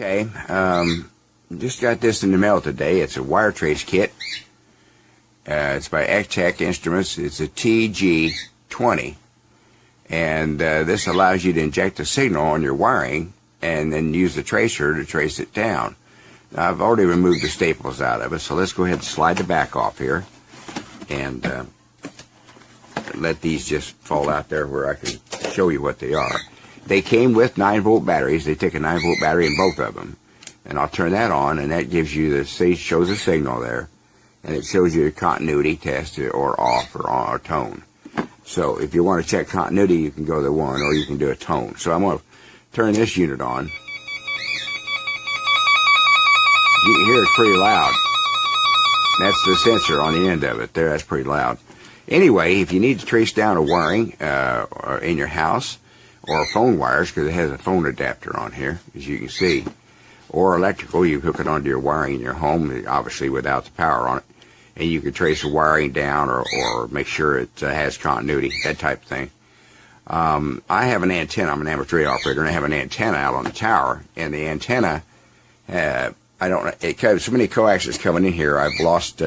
Okay, just got this in the mail today. It's a wire trace kit. It's by Extech Instruments. It's a TG20, and this allows you to inject a signal on your wiring and then use the tracer to trace it down. Now, I've already removed the staples out of it, so let's go ahead and slide the back off here and let these just fall out there where I can show you what they are. They came with 9-volt batteries. They take a 9-volt battery in both of them. And I'll turn that on, and that gives you shows a signal there. And it shows you a continuity test or off or on or tone. So if you want to check continuity, you can go to 1 or you can do a tone. So I'm going to turn this unit on. You can hear it's pretty loud. That's the sensor on the end of it there. That's pretty loud. Anyway, if you need to trace down a wiring in your house, or phone wires, because it has a phone adapter on here, as you can see, or electrical, you hook it onto your wiring in your home, obviously without the power on it, and you can trace the wiring down or make sure it has continuity, that type of thing. I have an antenna. I'm an amateur radio operator, and I have an antenna out on the tower, and the antenna, I don't know, so many coaxes coming in here, I've lost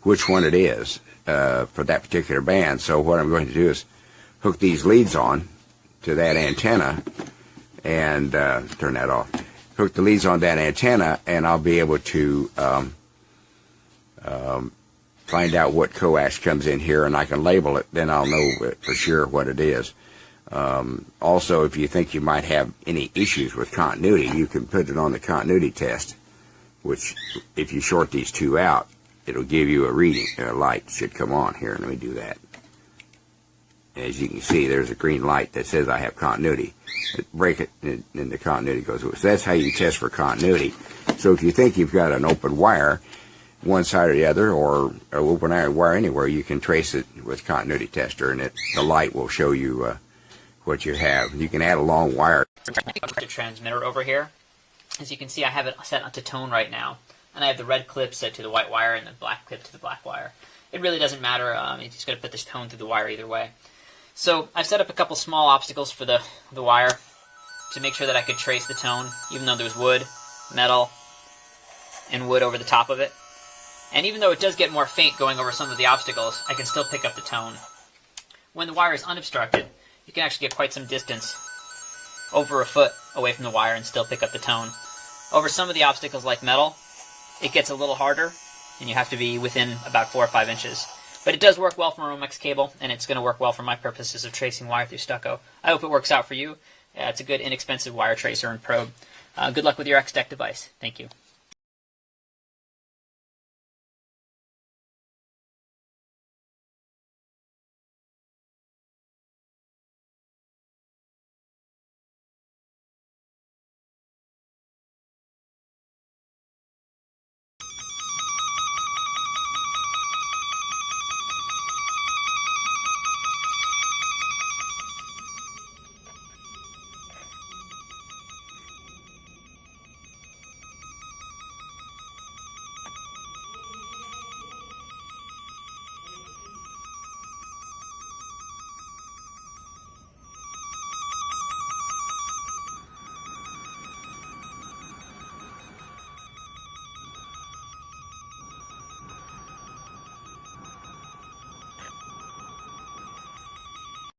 which one it is for that particular band. So what I'm going to do is hook these leads on to that antenna and turn that off. Hook the leads on that antenna, and I'll be able to find out what coax comes in here, and I can label it. Then I'll know for sure what it is. Also, if you think you might have any issues with continuity, you can put it on the continuity test, which if you short these two out, it'll give you a reading. A light should come on here. Let me do that. As you can see, there's a green light that says I have continuity. Break it, and the continuity goes away. So that's how you test for continuity. So if you think you've got an open wire, one side or the other, or an open iron wire anywhere, you can trace it with continuity tester, and the light will show you what you have. You can add a long wire. The transmitter over here. As you can see, I have it set to tone right now, and I have the red clip set to the white wire and the black clip to the black wire. It really doesn't matter. You're just going to put this tone through the wire either way. So I've set up a couple small obstacles for the wire to make sure that I could trace the tone, even though there's wood, metal, and wood over the top of it. And even though it does get more faint going over some of the obstacles, I can still pick up the tone. When the wire is unobstructed, you can actually get quite some distance, over a foot away from the wire, and still pick up the tone. Over some of the obstacles like metal, it gets a little harder, and you have to be within about 4 or 5 inches. But it does work well from a Romex cable, and it's going to work well for my purposes of tracing wire through stucco. I hope it works out for you. It's a good, inexpensive wire tracer and probe. Good luck with your Extech device. Thank you.